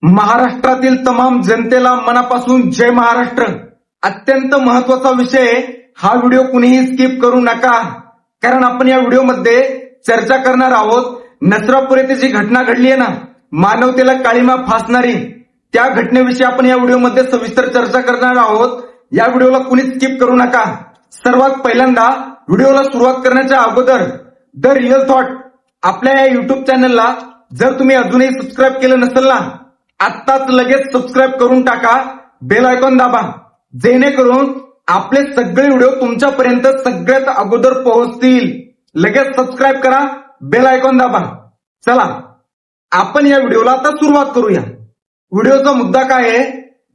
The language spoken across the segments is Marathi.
महाराष्ट्रातील तमाम जनतेला मनापासून जय महाराष्ट्र. अत्यंत महत्वाचा विषय. हा व्हिडिओ कुणीही स्किप करू नका, कारण आपण या व्हिडिओमध्ये चर्चा करणार आहोत नसरापूर येथे जी घटना घडली आहे ना, मानवतेला काळीमा फासणारी, त्या घटनेविषयी आपण या व्हिडिओमध्ये सविस्तर चर्चा करणार आहोत. या व्हिडिओला कुणीच स्किप करू नका. सर्वात पहिल्यांदा व्हिडिओला सुरुवात करण्याच्या अगोदर द रिअल थॉट आपल्या या युट्यूब चॅनलला जर तुम्ही अजूनही सबस्क्राईब केलं नसेल ना, आत्ताच लगेच सबस्क्राईब करून टाका, बेल आयकॉन दाबा, जेणेकरून आपले सगळे व्हिडिओ तुमच्यापर्यंत सगळ्यात अगोदर पोहोचतील. लगेच सबस्क्राईब करा, बेल आयकॉन दाबा. चला आपण या व्हिडिओला आता सुरुवात करूया. व्हिडिओचा मुद्दा काय आहे?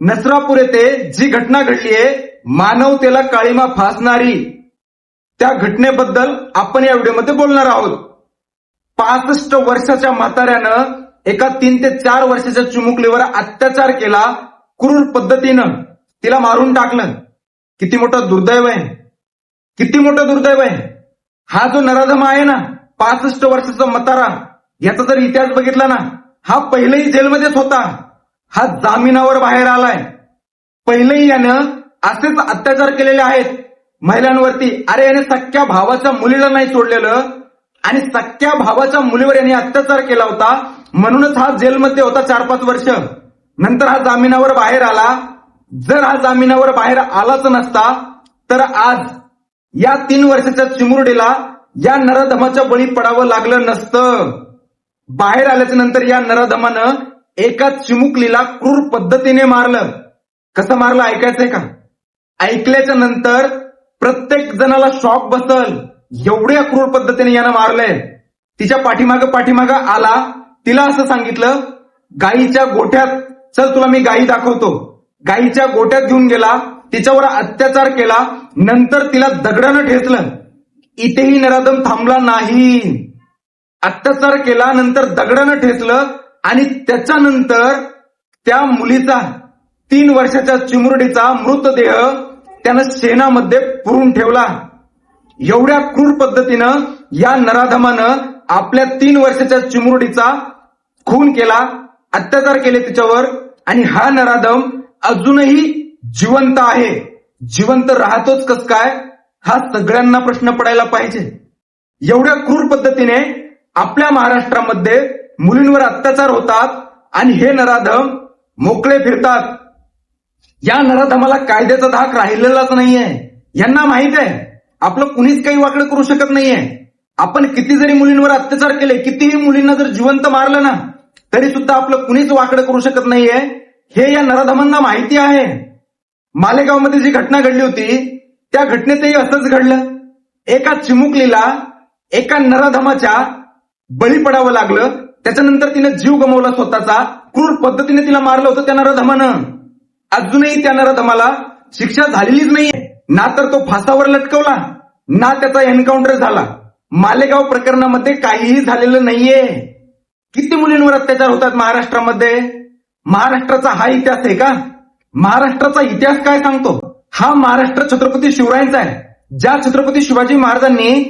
नसरापूर येथे जी घटना घडली आहे, मानवतेला काळीमा फासणारी, त्या घटनेबद्दल आपण या व्हिडिओमध्ये बोलणार आहोत. 65 वर्षाच्या म्हाताऱ्यानं एका 3 ते 4 वर्षाच्या चिमुकलीवर अत्याचार केला, क्रूर पद्धतीनं तिला मारून टाकलं. किती मोठं दुर्दैव आहे, किती मोठं दुर्दैव आहे. हा जो नराधम आहे ना, 65 वर्षाचा म्हातारा, याचा जर इतिहास बघितला ना, हा पहिलेही जेलमध्येच होता. हा जामिनावर बाहेर आलाय. पहिलेही यानं असेच अत्याचार केलेले आहेत महिलांवरती. अरे याने सख्या भावाच्या मुलीला नाही सोडलेलं, आणि सख्या भावाच्या मुलीवर यांनी अत्याचार केला होता, म्हणूनच हा जेलमध्ये होता 4-5 वर्ष. नंतर हा जामिनावर बाहेर आला. जर हा जामिनावर बाहेर आलाच नसता तर आज या 3 वर्षाच्या चिमुरडीला या नराधमाच्या बळी पडावं लागलं नसतं. बाहेर आल्याच्या नंतर या नराधमानं एका चिमुकलीला क्रूर पद्धतीने मारलं. कसं मारलं ऐकायचंय का? ऐकल्याच्या नंतर प्रत्येक जणाला शॉक बसल एवढ्या क्रूर पद्धतीने यानं मारलंय. तिच्या पाठीमाग आला, तिला असं सांगितलं, गाईच्या गोठ्यात चल, तुला मी गाई दाखवतो. गाईच्या गोठ्यात घेऊन गेला, तिच्यावर अत्याचार केला, नंतर तिला दगडानं ठेचलं. इथेही नराधम थांबला नाही. अत्याचार केला, नंतर दगडानं ठेचलं, आणि त्याच्यानंतर त्या मुलीचा, 3 वर्षाच्या चिमुरडीचा मृतदेह त्यानं शेणामध्ये पुरून ठेवला. एवढ्या क्रूर पद्धतीनं या नराधमानं आपल्या 3 वर्षाच्या चिमुरडीचा खून केला, अत्याचार केले तिच्यावर. आणि हा नराधम अजूनही जिवंत आहे. जिवंत राहतोच कस काय, हा सगळ्यांना प्रश्न पडायला पाहिजे. एवढ्या क्रूर पद्धतीने आपल्या महाराष्ट्रामध्ये मुलींवर अत्याचार होतात, आणि हे नराधम मोकळे फिरतात. या नराधमाला कायद्याचा धाक राहिलेलाच नाहीये. यांना माहित आहे आपलं कुणीच काही वाकडं करू शकत नाहीये. आपण किती जरी मुलींवर अत्याचार केले, कितीही मुलींना जर जिवंत मारलं ना, तरी सुद्धा आपलं कुणीच वाकडं करू शकत नाहीये, हे या नराधमांना माहिती आहे. मालेगाव मध्ये जी घटना घडली होती, त्या घटनेतही असंच घडलं. एका चिमुकलीला एका नराधमाच्या बळी पडावं लागलं. त्याच्यानंतर तिने जीव गमावला स्वतःचा. क्रूर पद्धतीने तिला मारलं होतं त्या नराधमानं. अजूनही त्या नराधमाला शिक्षा झालेलीच नाहीये. ना तर तो फासावर लटकवला, ना त्याचा एन्काउंटर झाला. मालेगाव प्रकरणामध्ये काहीही झालेलं नाहीये. किती मुलींवर अत्याचार होतात महाराष्ट्रामध्ये? महाराष्ट्राचा हा इतिहास आहे का? महाराष्ट्राचा इतिहास काय सांगतो? हा महाराष्ट्र छत्रपती शिवरायांचा आहे. ज्या छत्रपती शिवाजी महाराजांनी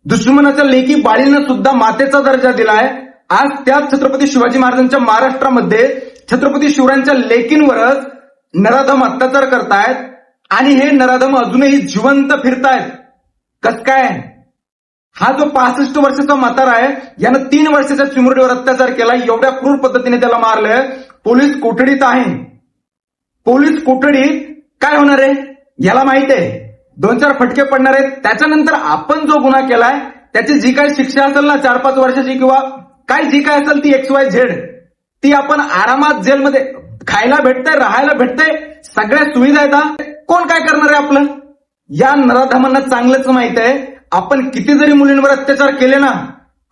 दुश्मनाच्या लेकी बाळीनं सुद्धा मातेचा दर्जा दिलाय, आज त्याच छत्रपती शिवाजी महाराजांच्या महाराष्ट्रामध्ये छत्रपती शिवरायांच्या लेकींवरच नराधम अत्याचार करतायत, आणि हे नराधम अजूनही जिवंत फिरतायत. कस काय? हा जो 65 वर्षाचा म्हातारा आहे, यानं 3 वर्षाच्या चिमुरडीवर अत्याचार केला, एवढ्या क्रूर पद्धतीने त्याला मारलंय. पोलीस कोठडीत आहे. पोलीस कोठडीत काय होणार आहे याला माहित आहे. 2-4 फटके पडणार आहेत. त्याच्यानंतर आपण जो गुन्हा केलाय त्याची जी काही शिक्षा असेल ना, 4-5 वर्षाची किंवा काय जी काय असेल ती XYZ, ती आपण आरामात जेलमध्ये खायला भेटतंय, राहायला भेटतंय, सगळ्या सुविधा आहेत. कोण काय करणार आहे आपलं? या नराधमांना चांगलंच माहित आहे, आपण किती जरी मुलींवर अत्याचार केले ना,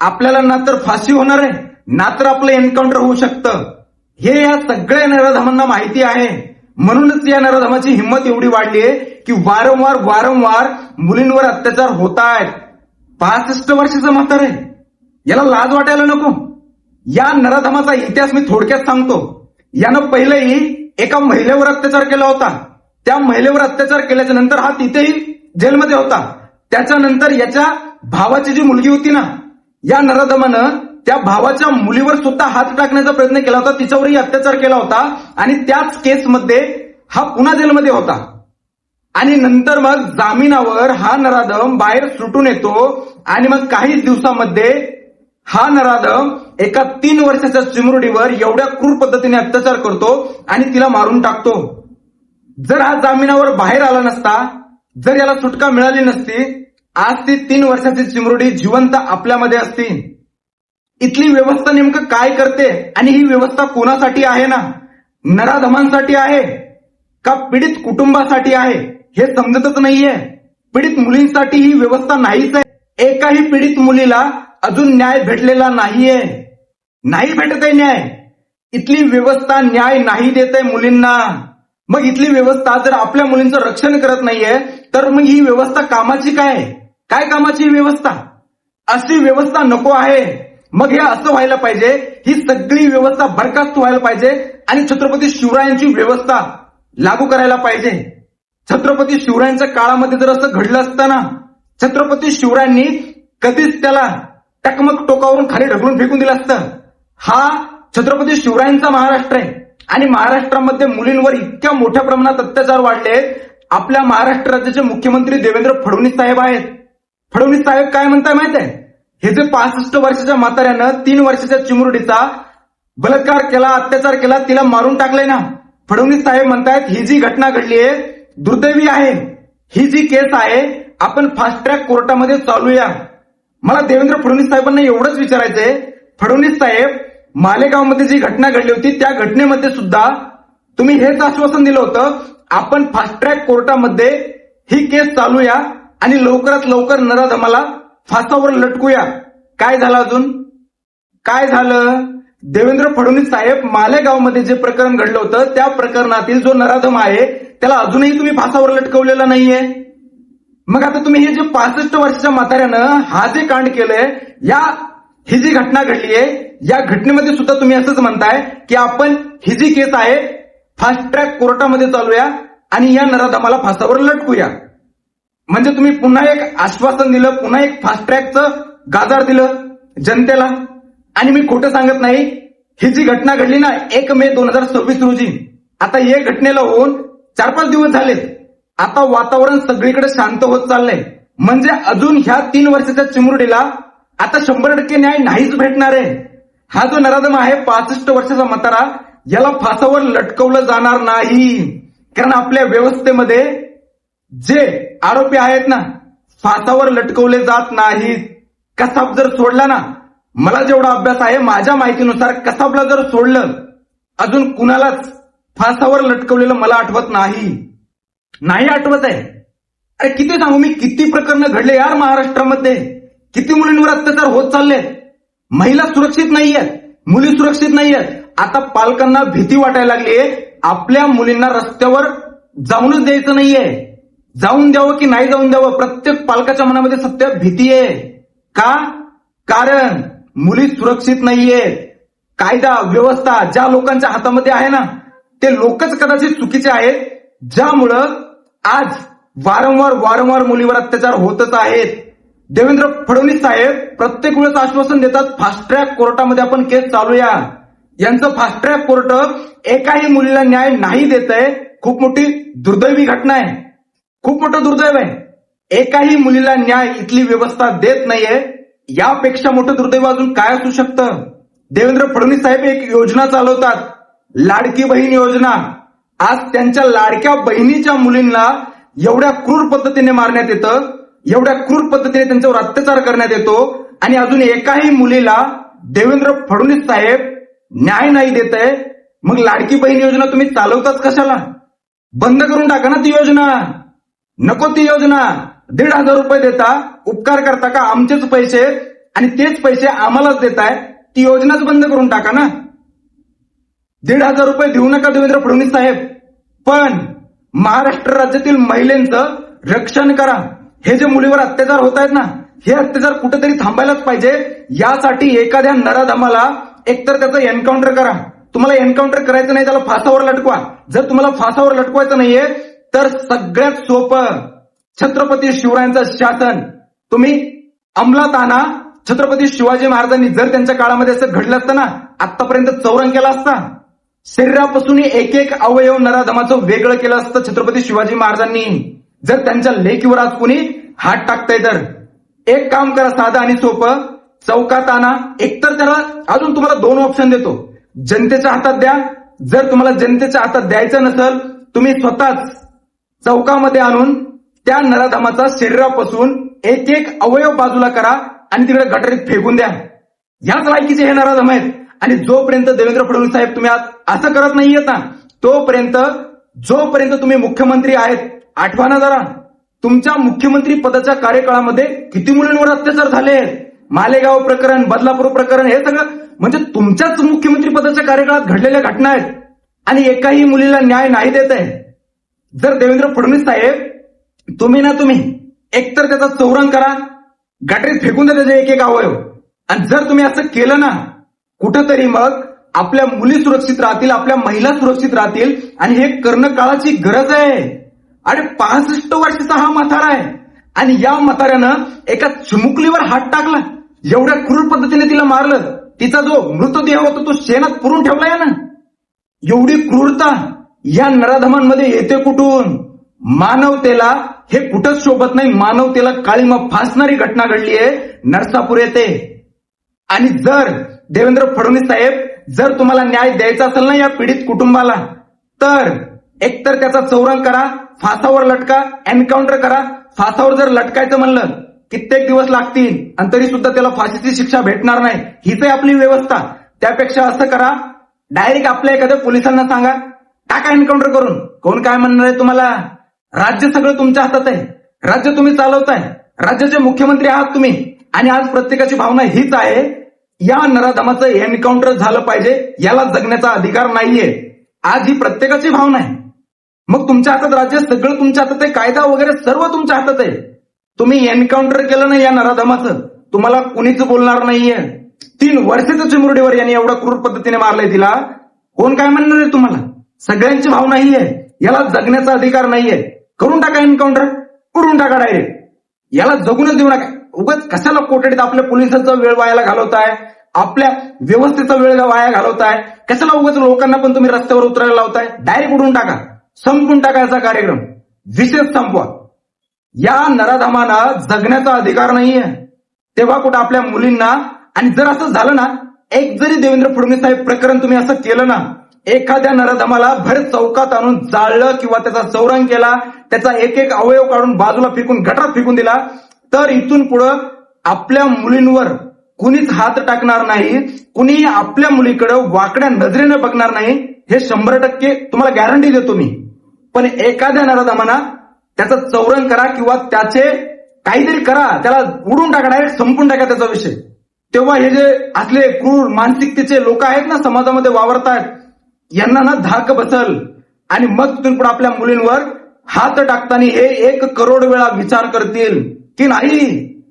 आपल्याला ना तर फाशी होणार आहे, ना तर आपलं एन्काउंटर होऊ शकतं. हे या सगळ्या नराधमांना माहिती आहे. म्हणूनच या नराधमाची हिंमत एवढी वाढली आहे की वारंवार मुलींवर अत्याचार होत आहेत. 65 वर्षाचं म्हातार आहे, याला लाज वाटायला नको. या नराधमाचा इतिहास मी थोडक्यात सांगतो. यानं पहिलेही एका महिलेवर अत्याचार केला होता. त्या महिलेवर अत्याचार केल्याच्या नंतर हा तिथेही जेलमध्ये होता. त्याच्यानंतर याच्या भावाची जी मुलगी होती ना, या नराधमानं त्या भावाच्या मुलीवर सुद्धा हात टाकण्याचा प्रयत्न केला होता, तिच्यावरही अत्याचार केला होता आणि त्याच केसमध्ये हा पुन्हा जेलमध्ये होता. आणि नंतर मग जामिनावर हा नराधम बाहेर सुटून येतो आणि मग काही दिवसामध्ये हा नराधम एका 3 वर्षाच्या चिमुरडीवर एवढ्या क्रूर पद्धतीने अत्याचार करतो आणि तिला मारून टाकतो. जर हा जामिनावर बाहेर आला नसता, जर याला सुटका मिळाली नसती, आज ती 3 वर्षाची चिमुरडी जिवंत आपल्यामध्ये असती. इथली व्यवस्था नेमकं काय करते आणि ही व्यवस्था कोणासाठी आहे ना? नराधमांसाठी आहे का पीडित कुटुंबासाठी आहे हे समजतच नाहीये. पीडित मुलींसाठी ही व्यवस्था नाहीच आहे. एकाही पीडित मुलीला अजून न्याय भेटलेला नाहीये. नाही भेटत आहे न्याय. इथली व्यवस्था न्याय नाही देत आहे मुलींना. मग इथली व्यवस्था जर आपल्या मुलींचं रक्षण करत नाहीये तर मग ही व्यवस्था कामाची काय? काय कामाची ही व्यवस्था? अशी व्यवस्था नको आहे. मग हे असं व्हायला पाहिजे, ही सगळी व्यवस्था बरखास्त व्हायला पाहिजे आणि छत्रपती शिवरायांची व्यवस्था लागू करायला पाहिजे. छत्रपती शिवरायांच्या काळामध्ये जर असं घडलं असतं ना, छत्रपती शिवरायांनी कधीच त्याला टकमक टोकावरून खाली ढकलून फेकून दिलं असतं. हा छत्रपती शिवरायांचा महाराष्ट्र आहे आणि महाराष्ट्रामध्ये मुलींवर इतक्या मोठ्या प्रमाणात अत्याचार वाढले. आपल्या महाराष्ट्र राज्याचे मुख्यमंत्री देवेंद्र फडणवीस साहेब आहेत. फडणवीस साहेब काय म्हणताय माहित आहे? हे जे 65 वर्षाच्या म्हाताऱ्यानं 3 वर्षाच्या चिमुरडीचा बलात्कार केला, अत्याचार केला, तिला मारून टाकलंय ना, फडणवीस साहेब म्हणतायत ही जी घटना घडलीये दुर्दैवी आहे. ही जी केस आहे आपण फास्ट ट्रॅक कोर्टामध्ये चालूया. मला देवेंद्र फडणवीस साहेबांना एवढंच विचारायचंय, फडणवीस साहेब, मालेगावमध्ये जी घटना घडली होती त्या घटनेमध्ये सुद्धा तुम्ही हेच आश्वासन दिलं होतं, आपण फास्ट ट्रॅक कोर्टामध्ये ही केस चालूया आणि लवकरात लवकर नराधमाला फासावर लटकूया. काय झालं अजून? काय झालं? देवेंद्र फडणवीस साहेब, मालेगावमध्ये जे प्रकरण घडलं होतं त्या प्रकरणातील जो नराधम आहे त्याला अजूनही तुम्ही फासावर लटकवलेला नाहीये. मग आता तुम्ही हे जे 65 वर्षाच्या म्हाताऱ्यानं हा जे कांड केलंय, ही जी घटना घडलीये या घटनेमध्ये सुद्धा तुम्ही असंच म्हणताय की आपण ही जी केस आहे फास्ट ट्रॅक कोर्टामध्ये चालूया आणि या नराधमाला फासावर लटकूया. म्हणजे तुम्ही पुन्हा एक आश्वासन दिलं, पुन्हा एक फास्ट ट्रॅकचं गाजार दिलं जनतेला. आणि मी खोटं सांगत नाही, ही जी घटना घडली ना 1 मे 2026 रोजी, आता या घटनेला होऊन 4-5 दिवस झालेत. आता वातावरण सगळीकडे शांत होत चाललंय. म्हणजे अजून ह्या 3 वर्षाच्या चिमुरडीला आता 100% न्याय नाहीच भेटणार आहे. हा जो नराधम आहे 65 वर्षाचा म्हातारा, याला फासावर लटकवलं जाणार नाही. कारण आपल्या व्यवस्थेमध्ये जे आरोपी आहेत ना फासावर लटकवले जात नाहीत. कसाब जर सोडला ना, मला जेवढा अभ्यास आहे माझ्या माहितीनुसार कसाबला जर सोडलं अजून कुणालाच फासावर लटकवलेलं मला आठवत नाही आठवत आहे. अरे किती सांगू मी, किती प्रकरणं घडले यार महाराष्ट्रामध्ये. किती मुलींवर अत्याचार होत चालले. महिला सुरक्षित नाहीयेत, मुली सुरक्षित नाहीयेत. आता पालकांना भीती वाटायला लागलीये, आपल्या मुलींना रस्त्यावर जाऊनच द्यायचं नाहीये. जाऊन द्यावं की नाही जाऊन द्यावं, प्रत्येक पालकाच्या मनामध्ये सध्या भीती आहे. का? कारण मुली सुरक्षित नाहीयेत. कायदा व्यवस्था ज्या लोकांच्या हातामध्ये आहे ना ते लोकच कदाचित चुकीचे आहेत, ज्यामुळं आज वारंवार मुलीवर अत्याचार होतच आहेत. देवेंद्र फडणवीस साहेब प्रत्येक वेळेस आश्वासन देतात फास्ट ट्रॅक कोर्टामध्ये आपण केस चालूया. यांचं फास्ट ट्रॅक कोर्ट एकाही मुलीला न्याय नाही देत आहे. खूप मोठी दुर्दैवी घटना आहे, खूप मोठं दुर्दैव आहे. एकाही मुलीला न्याय इथली व्यवस्था देत नाहीये. यापेक्षा मोठं दुर्दैव अजून काय असू शकतं? देवेंद्र फडणवीस साहेब एक योजना चालवतात, लाडकी बहीण योजना. आज त्यांच्या लाडक्या बहिणीच्या मुलींना एवढ्या क्रूर पद्धतीने मारण्यात येतं, एवढ्या क्रूर पद्धतीने त्यांच्यावर अत्याचार करण्यात येतो आणि अजून एकाही मुलीला देवेंद्र फडणवीस साहेब न्याय नाही देत आहे. मग लाडकी बहीण योजना तुम्ही चालवताच कशाला? बंद करून टाका ना ती योजना. नको ती योजना. 1,500 रुपये देता, उपकार करता का आमचेच पैसे आणि तेच पैसे आम्हालाच देताय. ती योजनाच बंद करून टाका ना. 1,500 रुपये देऊ नका देवेंद्र फडणवीस साहेब, पण महाराष्ट्र राज्यातील महिलांचं रक्षण करा. हे जे मुलीवर अत्याचार होत आहेत ना, हे अत्याचार कुठेतरी थांबायलाच पाहिजे. यासाठी एखाद्या नराधमाला एकतर त्याचं एन्काउंटर करा. तुम्हाला एन्काउंटर करायचं नाही, त्याला फासावर लटकवा. जर तुम्हाला फासावर लटकवायचं नाहीये तर सगळ्यात सोपं छत्रपती शिवरायांचं शासन तुम्ही अंमलात आणा. छत्रपती शिवाजी महाराजांनी जर त्यांच्या काळामध्ये असं घडलं असतं ना, आतापर्यंत चौरंग केला असता. शरीरापासून एक एक अवयव नराधमाचं वेगळं केलं असतं छत्रपती शिवाजी महाराजांनी. जर त्यांच्या लेकीवर आज कोणी हात टाकतंय तर एक काम करा, साधं आणि सोपं, चौकात आणा. एकतर त्याला अजून तुम्हाला दोन ऑप्शन देतो, जनतेच्या हातात द्या. जर तुम्हाला जनतेच्या हातात द्यायचं नसेल, तुम्ही स्वतःच चौकामध्ये आणून त्या नराधमाचा शरीरापासून एक एक अवयव बाजूला करा आणि तिकडे गटारीत फेकून द्या. याच लायकीचे हे नराधम आहेत. आणि जोपर्यंत देवेंद्र फडणवीस साहेब तुम्ही असं करत नाहीयेत ना, तोपर्यंत जोपर्यंत तुम्ही मुख्यमंत्री आहेत, आठवा ना जरा, तुमच्या मुख्यमंत्री पदाच्या कार्यकाळामध्ये किती मुलींवर अत्याचार झाले. मालेगाव प्रकरण, बदलापूर प्रकरण, हे सगळं म्हणजे तुमच्याच मुख्यमंत्री पदाच्या कार्यकाळात घडलेल्या घटना आहेत आणि एकाही मुलीला न्याय नाही देत आहे. जर देवेंद्र फडणवीस साहेब तुम्ही एकतर त्याचा चौरंग करा, गटारीत फेकून द्या त्याचे एक एक अवयव. आणि जर तुम्ही असं केलं ना, कुठंतरी मग आपल्या मुली सुरक्षित राहतील, आपल्या महिला सुरक्षित राहतील. आणि हे करणं काळाची गरज आहे. आणि 65 वर्षाचा हा म्हातारा आहे आणि या म्हाताऱ्यानं एका चिमुकलीवर हात टाकला, एवढ्या क्रूर पद्धतीने तिला मारलं. तिचा जो मृतदेह होता तो शेणात पुरून ठेवलाय ना. एवढी क्रूरता या नराधमांमध्ये येते कुठून? मानवतेला हे कुठंच शोभत नाही. मानवतेला काळीमा फासणारी घटना घडली आहे नरसापूर येथे. आणि जर देवेंद्र फडणवीस साहेब जर तुम्हाला न्याय द्यायचा असेल ना या पीडित कुटुंबाला, तर एकतर त्याचा चौरंग करा, फासावर लटका, एन्काउंटर करा. फासावर जर लटकायचं म्हणलं कित्येक दिवस लागतील आणि तरी सुद्धा त्याला फाशीची शिक्षा भेटणार नाही. हीच आहे आपली व्यवस्था. त्यापेक्षा असं करा, डायरेक्ट आपल्या एखाद्या पोलिसांना सांगा, टाका एन्काउंटर करून. कोण काय म्हणणार आहे तुम्हाला? राज्य सगळं तुमच्या हातात आहे. राज्य तुम्ही चालवताय, राज्याचे मुख्यमंत्री आहात तुम्ही. आणि आज प्रत्येकाची भावना हीच आहे, या नराधमाचं एन्काउंटर झालं पाहिजे, याला जगण्याचा अधिकार नाहीये. आज ही प्रत्येकाची भावना आहे. मग तुमच्या हातात राज्य सगळं तुमच्या हातात आहे, कायदा वगैरे सर्व तुमच्या हातात आहे. तुम्ही एन्काउंटर केलं ना या नराधमाचं, तुम्हाला कुणीच बोलणार नाहीये. 3 वर्षाच्या चिमुरडीवर यांनी एवढा क्रूर पद्धतीने मारलंय तिला. कोण काय म्हणणार आहे तुम्हाला? सगळ्यांची भावना ही आहे, याला जगण्याचा अधिकार नाहीये. करून टाका एन्काउंटर, करून टाका डायरेक्ट. याला जगूनच देऊ नका. उगाच कशाला कोठडीत आपल्या पोलिसांचा वेळ वायाला घालवताय, आपल्या व्यवस्थेचा वेळ वाया घालवताय. कशाला उगाच लोकांना पण तुम्ही रस्त्यावर उतरायला लावताय? डायरेक्ट उडून टाका, संपून टाका याचा कार्यक्रम, विशेष संपवा. या नराधमांना जगण्याचा अधिकार नाहीये. तेव्हा कुठं आपल्या मुलींना. आणि जर असं झालं ना, एक जरी देवेंद्र फडणवीस साहेब प्रकरण तुम्ही असं केलं ना, एखाद्या नराधमाला भर चौकात आणून जाळलं किंवा त्याचा चौरंग केला, त्याचा एक एक अवयव काढून बाजूला फेकून गटारात फेकून दिला, तर इथून पुढं आपल्या मुलींवर कुणीच हात टाकणार नाही, कुणी आपल्या मुलीकडे वाकड्या नजरेने बघणार नाही. हे 100% तुम्हाला गॅरंटी देतो मी. पण एखाद्या नराधमाना त्याचा चौरंग करा किंवा त्याचे काहीतरी करा, त्याला उडून टाका, डायरेक्ट संपून टाका त्याचा विषय. तेव्हा हे जे असले क्रूर मानसिकतेचे लोक आहेत ना समाजामध्ये वावरतात, यांना ना धाक बसल. आणि मग तिथून पुढे आपल्या मुलींवर हात टाकताना हे 1 करोड वेळा विचार करतील की नाही,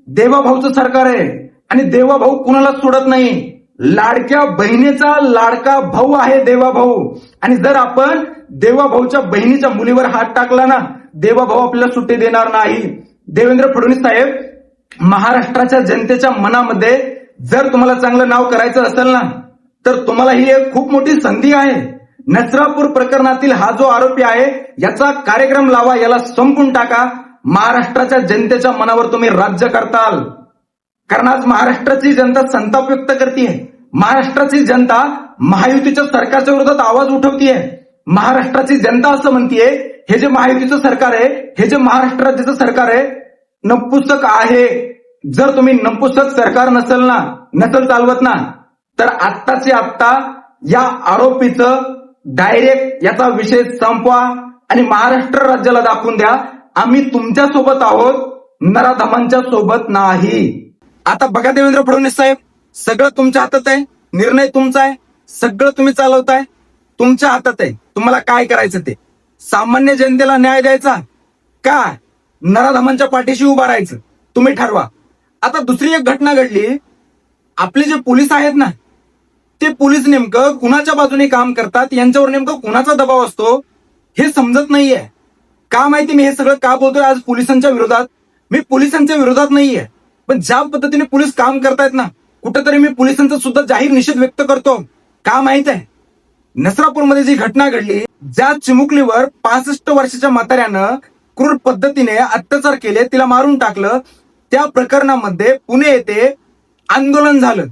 देवाभाऊचं सरकार आहे आणि देवाभाऊ कुणाला सोडत नाही. लाडक्या बहिणीचा लाडका भाऊ आहे देवाभाऊ. आणि जर आपण देवाभाऊच्या बहिणीच्या मुलीवर हात टाकला ना, देवाभाऊ आपल्याला सुट्टी देणार नाही. देवेंद्र फडणवीस साहेब, महाराष्ट्राच्या जनतेच्या मनामध्ये जर तुम्हाला चांगलं नाव करायचं असेल ना, तर तुम्हाला ही एक खूप मोठी संधी आहे. नसरापूर प्रकरणातील हा जो आरोपी आहे याचा कार्यक्रम लावा, याला संपून टाका. महाराष्ट्राच्या जनतेच्या मनावर तुम्ही राज्य करताल. कारण आज महाराष्ट्राची जनता संताप व्यक्त करते. महाराष्ट्राची जनता महायुतीच्या सरकारच्या विरोधात आवाज उठवतीये. महाराष्ट्राची जनता असं म्हणतीये, हे जे महायुतीचं सरकार आहे, हे जे महाराष्ट्र राज्याचं सरकार आहे, नपुसक आहे. जर तुम्ही नपुसक सरकार नसल चालवत ना, तर आत्ताची आत्ता या आरोपीचं डायरेक्ट याचा विषय संपवा आणि महाराष्ट्र राज्याला दाखवून द्या, आम्ही तुमच्या सोबत आहोत, नराधमांच्या सोबत नाही. आता बघा देवेंद्र फडणवीस साहेब, सगळं तुमच्या हातात आहे, निर्णय तुमचा आहे, सगळं तुम्ही चालवताय, तुमच्या हातात आहे. तुम्हाला काय करायचं ते, सामान्य जनतेला न्याय द्यायचा का नराधमांच्या पाठीशी उभा राहायचं, तुम्ही ठरवा. आता दुसरी एक घटना घडली. आपले जे पोलीस आहेत ना, ते पोलीस नेमकं कुणाच्या बाजूने काम करतात, यांच्यावर नेमकं कुणाचा दबाव असतो हे समजत नाहीये. का माहिती मी हे सगळं का बोलतोय आज पोलिसांच्या विरोधात? मी पोलिसांच्या विरोधात नाहीये, पण ज्या पद्धतीने पोलीस काम करतायत ना, कुठेतरी मी पोलिसांचा सुद्धा जाहीर निषेध व्यक्त करतो. का माहित आहे, नसरापूरमध्ये जी घटना घडली, ज्या चिमुकलीवर 65 वर्षाच्या म्हाताऱ्यानं क्रूर पद्धतीने अत्याचार केले, तिला मारून टाकलं, त्या प्रकरणामध्ये पुणे येथे आंदोलन झालं.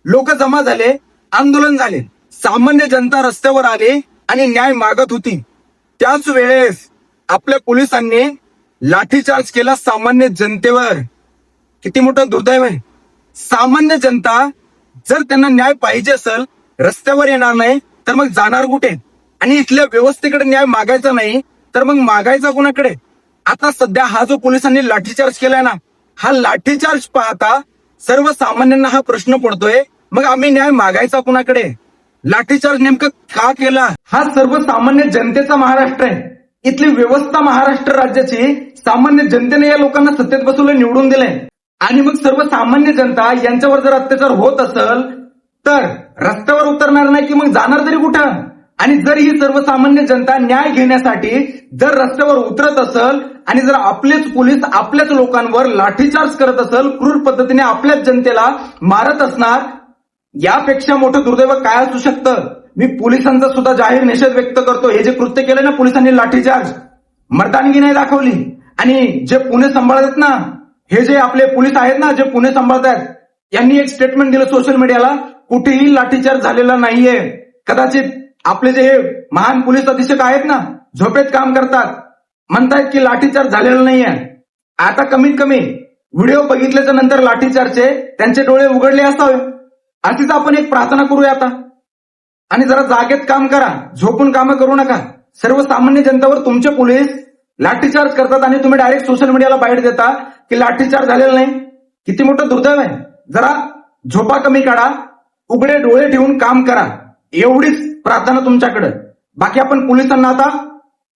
लोक जमा झाले, आंदोलन झाले, सामान्य जनता रस्त्यावर आली आणि न्याय मागत होती. त्याच वेळेस आपल्या पोलिसांनी लाठीचार्ज केला सामान्य जनतेवर. किती मोठं दुर्दैव आहे. सामान्य जनता जर त्यांना न्याय पाहिजे असेल, रस्त्यावर येणार नाही तर मग जाणार कुठे? आणि इथल्या व्यवस्थेकडे न्याय मागायचा नाही तर मग मागायचा कुणाकडे? आता सध्या हा जो पोलिसांनी लाठीचार्ज केलाय ना, हा लाठीचार्ज पाहता सर्वसामान्यांना हा प्रश्न पडतोय, मग आम्ही न्याय मागायचा कुणाकडे? लाठीचार्ज नेमकं का केला? हा सर्वसामान्य जनतेचा महाराष्ट्र आहे. इथली व्यवस्था महाराष्ट्र राज्याची. सामान्य जनतेने या लोकांना सत्तेत बसवलं, निवडून दिलंय. आणि मग सर्वसामान्य जनता यांच्यावर जर अत्याचार होत असेल तर रस्त्यावर उतरणार नाही की मग जाणार तरी कुठं? आणि जर ही सर्वसामान्य जनता न्याय घेण्यासाठी जर रस्त्यावर उतरत असेल आणि जर आपलेच पोलीस आपल्याच लोकांवर लाठीचार्ज करत असेल, क्रूर पद्धतीने आपल्याच जनतेला मारत असणार, यापेक्षा मोठं दुर्दैव काय असू शकतं? मी पोलिसांचा सुद्धा जाहीर निषेध व्यक्त करतो. हे जे कृत्य केलं ना पोलिसांनी, लाठीचार्ज, मर्दानगी नाही दाखवली. आणि जे पुणे सांभाळतात ना, हे जे आपले पोलीस आहेत ना, जे पुणे सांभाळतात, यांनी एक स्टेटमेंट दिलं सोशल मीडियाला, कुठेही लाठीचार्ज झालेला नाहीये. कदाचित आपले जे महान पोलीस अधीक्षक आहेत ना, झोपेत काम करतात, म्हणतायत की लाठीचार्ज झालेला नाहीये. आता कमीत कमी व्हिडिओ बघितल्याच्या नंतर लाठीचार्जचे त्यांचे डोळे उघडले असावे, अशीच आपण एक प्रार्थना करूया आता. आणि जरा जागेत काम करा, झोपून कामं करू नका. सर्वसामान्य जनतेवर तुमचे पोलीस लाठीचार्ज करतात आणि तुम्ही डायरेक्ट सोशल मीडियाला बाईट देता की लाठीचार्ज झालेला नाही. किती मोठं दुर्दैव आहे. जरा झोपा कमी काढा, उघडे डोळे ठेवून काम करा, एवढीच प्रार्थना तुमच्याकडे. बाकी आपण पोलिसांना आता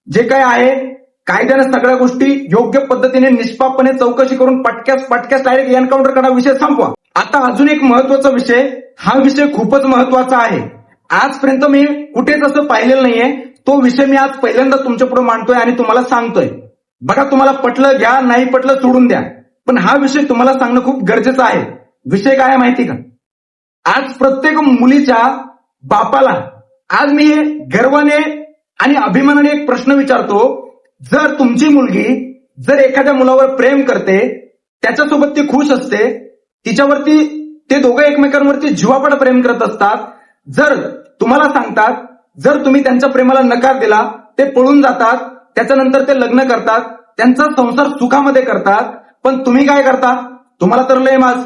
जे काय आहे कायद्याने सगळ्या गोष्टी योग्य पद्धतीने निष्पापपणे चौकशी करून पटक्यास डायरेक्ट एन्काउंटर करा, विषय संपवा. आता अजून एक महत्वाचा विषय, हा विषय खूपच महत्वाचा आहे. आजपर्यंत मी कुठेच असं पाहिलेलं नाहीये. तो विषय मी आज पहिल्यांदा तुमच्या पुढे मांडतोय आणि तुम्हाला सांगतोय. बघा, तुम्हाला पटलं घ्या, नाही पटलं सोडून द्या, पण हा विषय तुम्हाला सांगणं खूप गरजेचं आहे. विषय काय आहे माहिती का? आज प्रत्येक मुलीच्या बापाला आज मी गर्वाने आणि अभिमानाने एक प्रश्न विचारतो. जर तुमची मुलगी जर एखाद्या मुलावर प्रेम करते, त्याच्यासोबत ती खुश असते, तिच्यावरती ते दोघं एकमेकांवरती जीवापाड प्रेम करत असतात, जर तुम्हाला सांगतात, जर तुम्ही त्यांच्या प्रेमाला नकार दिला, ते पळून जातात, त्याच्यानंतर ते लग्न करतात, त्यांचा संसार सुखामध्ये करतात, पण तुम्ही काय करता? तुम्हाला तर लय माज,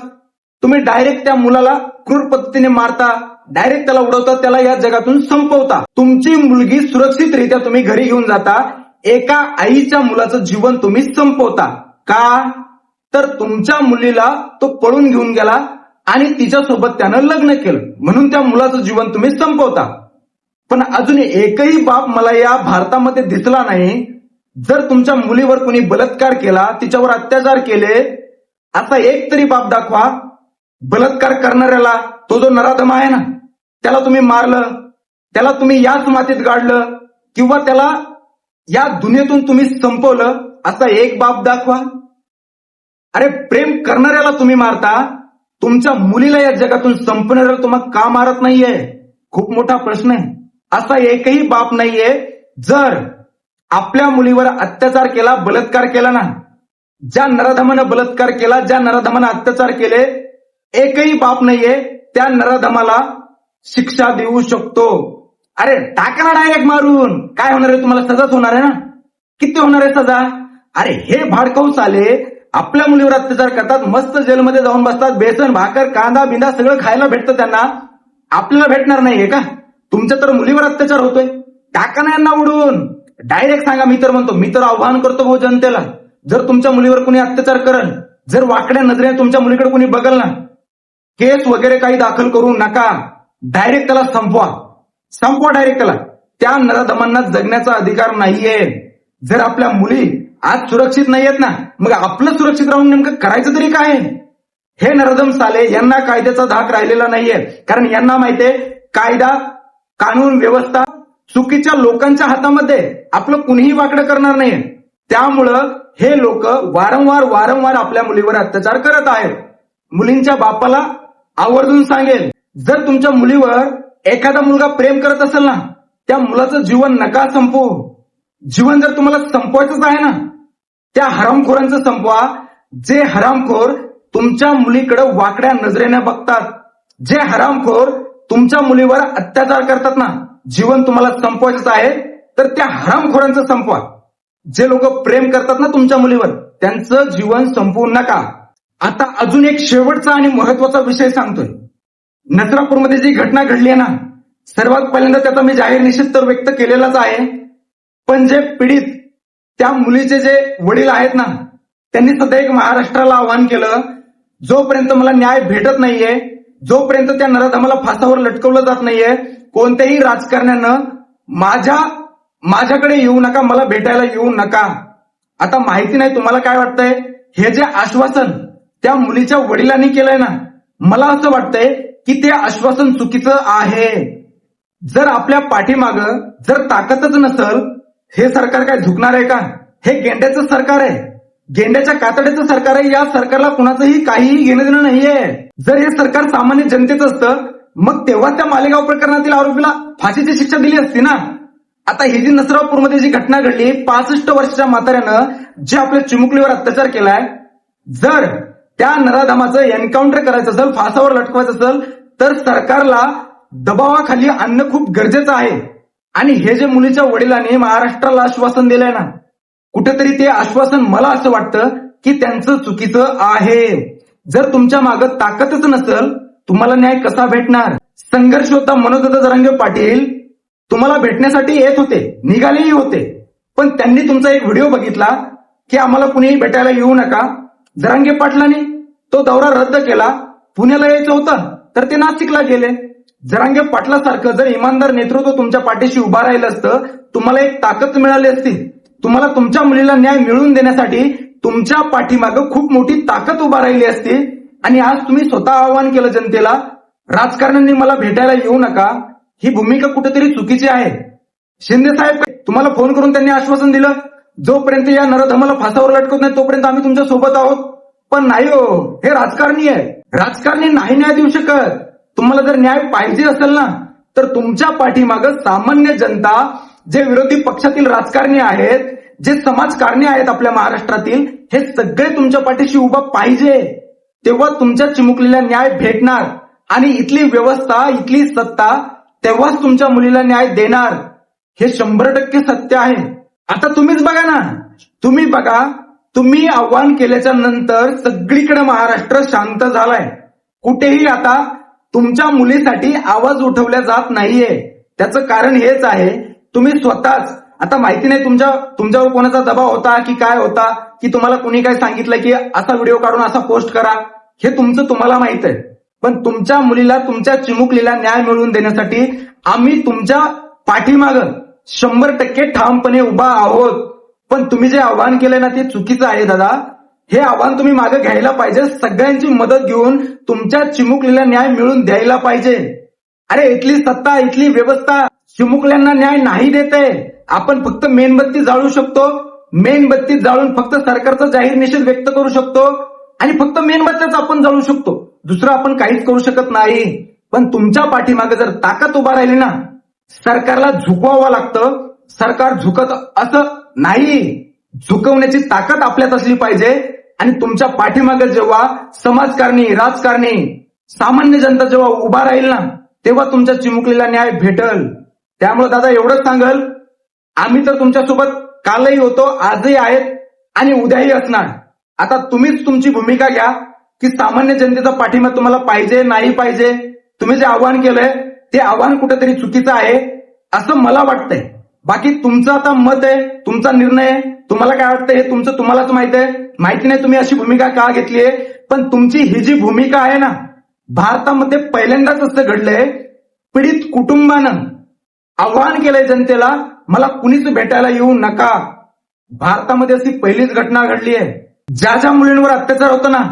तुम्ही डायरेक्ट त्या मुलाला क्रूर पद्धतीने मारता, डायरेक्ट त्याला उडवता, त्याला या जगातून संपवता. तुमची मुलगी सुरक्षितरित्या तुम्ही घरी घेऊन जाता, एका आईच्या मुलाचं जीवन तुम्ही संपवता. का? तर तुमच्या मुलीला तो पळून घेऊन गेला आणि तिच्यासोबत त्यानं लग्न केलं, म्हणून त्या मुलाचं जीवन तुम्ही संपवता. पण अजून एकही बाप मला या भारतामध्ये दिसला नाही, जर तुमच्या मुलीवर कोणी बलात्कार केला, तिच्यावर अत्याचार केले, असा एक तरी बाप दाखवा. बलात्कार करणाऱ्याला, तो जो नराधम आहे ना, त्याला तुम्ही मारलं, त्याला तुम्ही याच मातीत गाडलं, किंवा त्याला या दुनियेतून तुम्ही संपवलं, असा एक बाप दाखवा. अरे, प्रेम करणाऱ्याला तुम्ही मारता, तुमच्या मुलीला या जगातून संपवणाऱ्याला तुम्हाला का मारत नाहीये? खूप मोठा प्रश्न आहे. असा एकही बाप नाहीये. जर आपल्या मुलीवर अत्याचार केला, बलात्कार केला ना, ज्या नराधमानं बलात्कार केला, ज्या नराधमानं अत्याचार केले, एकही बाप नाहीये त्या नराधमाला शिक्षा देऊ शकतो. अरे, टाका ना डायरेक्ट मारून, काय होणार आहे? तुम्हाला सजाच होणार आहे ना. किती होणार आहे सजा? अरे, हे भाडकाऊ साले आपल्या मुलीवर अत्याचार करतात, मस्त जेलमध्ये जाऊन बसतात, बेसन भाकर कांदा बिंदा सगळं खायला भेटतं त्यांना, आपल्याला भेटणार नाहीये का? तुमच्या तर मुलीवर अत्याचार होतोय, टाका ना यांना उडून. डायरेक्ट सांगा. मी तर म्हणतो, मी तर आव्हान करतो भाऊ जनतेला, जर तुमच्या मुलीवर कोणी अत्याचार करेल, जर वाकड्या नजरेने तुमच्या मुलीकडे कोणी बघल ना, केस वगैरे काही दाखल करू नका, डायरेक्ट त्याला संपवा डायरेक्ट त्याला. त्या नराधमांना जगण्याचा अधिकार नाहीये. जर आपल्या मुली आज सुरक्षित नाहीयेत ना, मग आपलं सुरक्षित राहून नेमकं करायचं तरी काय? हे नराधम साले, यांना कायद्याचा धाक राहिलेला नाहीये. कारण यांना माहितीये, कायदा कानून व्यवस्था चुकीच्या लोकांच्या हातामध्ये, आपलं कुणीही वाकडं करणार नाहीये. त्यामुळं हे लोक वारंवार आपल्या मुलीवर अत्याचार करत आहेत. मुलींच्या बापाला आवर्जून सांगेल, जर तुमच्या मुलीवर एखादा मुलगा प्रेम करत असेल ना, त्या मुलाचं जीवन नका संपवू. जीवन जर तुम्हाला संपवायचंच आहे ना, त्या हरामखोरांचं संपवा, जे हरामखोर तुमच्या मुलीकडे वाकड्या नजरेने बघतात, जे हरामखोर तुमच्या मुलीवर अत्याचार करतात ना. जीवन तुम्हाला संपवायचंच आहे तर त्या हरामखोरांचं संपवा. जे लोक प्रेम करतात ना तुमच्या मुलीवर, त्यांचं जीवन संपवू नका. आता अजून एक शेवटचा आणि महत्वाचा विषय सांगतोय. नसरापूरमध्ये जी घटना घडली आहे ना, सर्वात पहिल्यांदा त्याचा मी जाहीर निषेध तर व्यक्त केलेलाच आहे. पण जे पीडित त्या मुलीचे जे वडील आहेत ना, त्यांनी सध्या एक महाराष्ट्राला आवाहन केलं, जोपर्यंत मला न्याय भेटत नाहीये, जोपर्यंत त्या नराधमाला फासावर लटकवलं जात नाहीये, कोणत्याही राजकारण्यानं माझ्याकडे येऊ नका, मला भेटायला येऊ नका. आता माहिती नाही तुम्हाला काय वाटतंय, हे जे आश्वासन त्या मुलीच्या वडिलांनी केलंय ना, मला असं वाटतंय की ते आश्वासन चुकीचं आहे. जर आपल्या पाठीमागं जर ताकदच नसल, हे सरकार काय झुकणार आहे का? हे गेंड्याचं सरकार आहे, गेंड्याच्या कातड्याचं सरकार आहे. या सरकारला कुणाचंही काहीही घेणं देणं नाहीये. जर हे सरकार सामान्य जनतेचं असतं, मग तेव्हा त्या मालेगाव प्रकरणातील आरोपीला फाशीची शिक्षा दिली असती ना. आता ही जी नसरापूरमध्ये जी घटना घडली, 65 वर्षाच्या म्हाताऱ्यानं जे आपल्या चिमुकलीवर अत्याचार केलाय, जर त्या नराधमाचं एन्काउंटर करायचं असेल, फासावर लटकवायचं असेल, तर सरकारला दबावाखाली आणणं खूप गरजेचं आहे. आणि हे जे मुलीच्या वडिलांनी महाराष्ट्राला आश्वासन दिलंय ना, कुठेतरी ते आश्वासन मला असं वाटतं की त्यांचं चुकीचं आहे. जर तुमच्या मागं ताकदच नसेल, तुम्हाला न्याय कसा भेटणार? संघर्ष होता. मनोज जरांगे पाटील तुम्हाला भेटण्यासाठी येत होते, निघालेही होते, पण त्यांनी तुमचा एक व्हिडिओ बघितला की आम्हाला कुणीही भेटायला येऊ नका. जरांगे पाटलांनी तो दौरा रद्द केला. पुण्याला यायचं होतं तर ते नाशिकला गेले. जरांगे पाटलासारखं जर इमानदार नेतृत्व तुमच्या पाठीशी उभा राहिलं असतं, तुम्हाला एक ताकद मिळाली असती. तुम्हाला तुमच्या मुलीला न्याय मिळवून देण्यासाठी तुमच्या पाठीमागं खूप मोठी ताकद उभा राहिली असती. आणि आज तुम्ही स्वतः आवाहन केलं जनतेला, राजकारण्यांनी मला भेटायला येऊ नका. ही भूमिका कुठेतरी चुकीची आहे. शिंदे साहेब तुम्हाला फोन करून त्यांनी आश्वासन दिलं, जोपर्यंत या नराधमाला फासावर लटकवत नाही तोपर्यंत आम्ही तुमच्या सोबत आहोत. पण नाही हो, हे राजकारणी आहे. राजकारणी नाही न्याय देऊ शकत. तुम्हाला जर न्याय पाहिजे असेल ना, तर तुमच्या पाठीमागं सामान्य जनता, जे विरोधी पक्षातील राजकारणी आहेत, जे समाजकारणी आहेत आपल्या महाराष्ट्रातील, हे सगळे तुमच्या पाठीशी उभा पाहिजे. तेव्हा तुमच्या चिमुकलीला न्याय भेटणार. आणि इथली व्यवस्था, इथली सत्ता तेव्हाच तुमच्या मुलीला न्याय देणार. हे 100% सत्य आहे. आता तुम्हीच बघा ना, तुम्ही बघा, तुम्ही आव्हान केल्याच्या नंतर सगळीकडे महाराष्ट्र शांत झालाय. कुठेही आता तुमच्या मुलीसाठी आवाज उठवला जात नाहीये. त्याचं कारण हेच आहे, तुम्ही स्वतःच, आता माहिती नाही तुमच्यावर कोणाचा दबाव होता की काय होता, की तुम्हाला कुणी काय सांगितलं की असा व्हिडिओ काढून असा पोस्ट करा, हे तुमचं तुम्हाला माहित आहे. पण तुमच्या मुलीला, तुमच्या चिमुकलीला न्याय मिळवून देण्यासाठी आम्ही तुमच्या पाठीमागं 100% ठामपणे उभा आहोत. पण तुम्ही जे आव्हान केलंय ना, ते चुकीचं आहे दादा. हे आव्हान तुम्ही मागे घ्यायला पाहिजे. सगळ्यांची मदत घेऊन तुमच्या चिमुकलीला न्याय मिळवून द्यायला पाहिजे. अरे इथली सत्ता, इथली व्यवस्था चिमुकल्यांना न्याय नाही देते. आपण फक्त मेणबत्ती जाळू शकतो. मेणबत्ती जाळून फक्त सरकारचा जाहीर निषेध व्यक्त करू शकतो आणि फक्त मेणबत्त्याच आपण जाळू शकतो. दुसरं आपण काहीच करू शकत नाही. पण तुमच्या पाठीमागे जर ताकद उभा राहिली ना, सरकारला झुकवावं लागतं. सरकार झुकत असं नाही. झुकवण्याची ताकद आपल्यात असली पाहिजे. आणि तुमच्या पाठीमागे जेव्हा समाजकारणी, राजकारणी, सामान्य जनता जेव्हा उभा राहील ना, तेव्हा तुमच्या चिमुकलीला न्याय भेटल. त्यामुळे दादा एवढंच सांगल, आम्ही तर तुमच्यासोबत कालही होतो, आजही आहेत आणि उद्याही असणार. आता तुम्हीच तुमची भूमिका घ्या की सामान्य जनतेचा पाठिंबा तुम्हाला पाहिजे नाही पाहिजे. तुम्ही जे आव्हान केलंय ते आव्हान कुठेतरी चुकीचं आहे असं मला वाटतंय. बाकी तुमचं आता मत आहे, तुमचा निर्णय आहे. तुम्हाला काय वाटतं हे तुमचं तुम्हालाच माहित आहे. माहिती नाही तुम्ही अशी भूमिका का घेतलीये, पण तुमची ही जी भूमिका आहे ना, भारतामध्ये पहिल्यांदाच असं घडलंय, पीडित कुटुंबानं आव्हान केलंय जनतेला, मला कुणीच भेटायला येऊ नका. भारतामध्ये अशी पहिलीच घटना घडली आहे. ज्या मुलींवर अत्याचार होतो ना,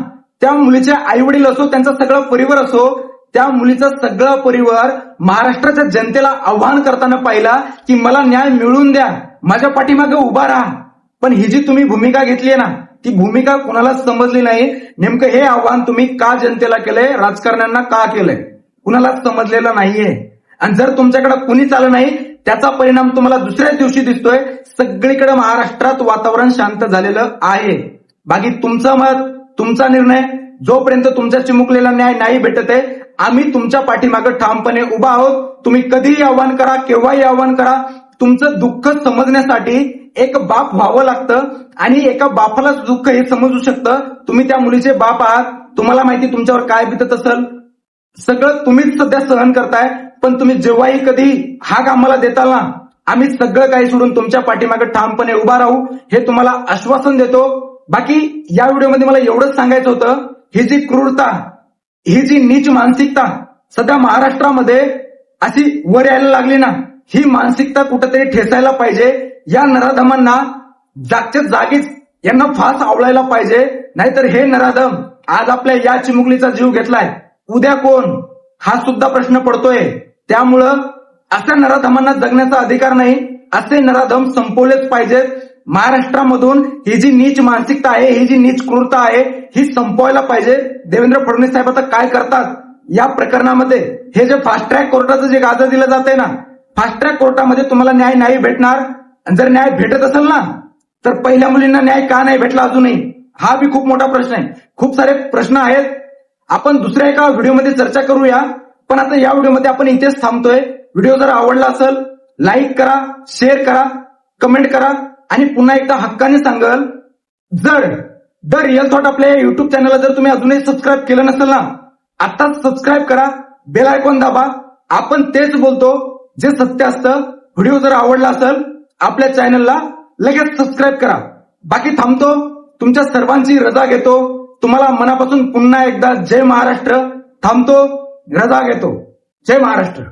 त्या मुलीचे आई वडील असो, त्यांचा सगळा परिवार असो, त्या मुलीचा सगळा परिवार महाराष्ट्राच्या जनतेला आव्हान करताना पाहिला की मला न्याय मिळवून द्या, माझ्या पाठीमागे उभा राहा. पण ही जी तुम्ही भूमिका घेतली आहे ना, ती भूमिका कोणालाच समजली नाही. नेमकं हे आव्हान तुम्ही का जनतेला केलंय, राजकारण्यांना का केलंय, कुणालाच समजलेलं नाहीये. आणि जर तुमच्याकडे कुणीच आलं नाही, त्याचा परिणाम तुम्हाला दुसऱ्याच दिवशी दिसतोय. सगळीकडे महाराष्ट्रात वातावरण शांत झालेलं आहे. बाकी तुमचं मत, तुमचा निर्णय. जोपर्यंत तुमच्या चिमुकलेला न्याय नाही भेटत आहे, आम्ही तुमच्या पाठीमागे ठामपणे उभा आहोत. तुम्ही कधीही आव्हान करा, केव्हाही आव्हान करा. तुमचं दुःख समजण्यासाठी एक बाप व्हावं लागतं आणि एका बापालाच दुःख हे समजू शकतं. तुम्ही त्या मुलीचे बाप आहात, तुम्हाला माहिती तुमच्यावर काय बितत असेल. सगळं तुम्हीच सध्या सहन करताय, पण तुम्ही जेव्हाही कधी हाक आम्हाला देताल ना, आम्ही सगळं काही सोडून तुमच्या पाठीमागे ठामपणे उभा राहू, हे तुम्हाला आश्वासन देतो. बाकी या व्हिडिओमध्ये मला एवढंच सांगायचं होतं, ही जी क्रूरता, ही जी नीच मानसिकता सध्या महाराष्ट्रामध्ये अशी वर यायला लागली ना, ही मानसिकता कुठेतरी ठेचायला पाहिजे. या नराधमांना जागच्या जागीच यांना फास आवळायला पाहिजे. नाहीतर हे नराधम आज आपल्या या चिमुकलीचा जीव घेतलाय, उद्या कोण, हा सुद्धा प्रश्न पडतोय. त्यामुळं अशा नराधमांना जगण्याचा अधिकार नाही. असे नराधम संपवलेच पाहिजेत. महाराष्ट्रामधून ही जी नीच मानसिकता आहे, ही जी नीच क्रूरता आहे, ही संपवायला पाहिजे. देवेंद्र फडणवीस साहेब आता काय करतात या प्रकरणामध्ये, हे जे फास्ट ट्रॅक कोर्टाचं जे गाजर दिलं जातंय ना, फास्ट ट्रॅक कोर्टामध्ये तुम्हाला न्याय नाही भेटणार. आणि जर न्याय भेटत असेल ना, तर पहिल्या मुलींना न्याय का नाही भेटला अजूनही, हा बी खूप मोठा प्रश्न आहे. खूप सारे प्रश्न आहेत, आपण दुसऱ्या एका व्हिडिओमध्ये चर्चा करूया. पण आता या व्हिडिओमध्ये आपण इथेच थांबतोय. व्हिडिओ जर आवडला असेल, लाईक करा, शेअर करा, कमेंट करा आणि पुन्हा एकदा हक्काने सांगाल, जर द रिअल थॉट आपल्या युट्यूब चॅनलला जर तुम्ही अजूनही सबस्क्राईब केलं नसेल ना, आताच सबस्क्राईब करा, बेल आयकॉन दाबा. आपण तेच बोलतो जे सत्य असतं. व्हिडिओ जर आवडला असेल, आपल्या चॅनलला लगेच सबस्क्राईब करा. बाकी थांबतो, तुमच्या सर्वांची रजा घेतो. तुम्हाला मनापासून पुन्हा एकदा जय महाराष्ट्र. थांबतो, रजा घेतो. जय महाराष्ट्र.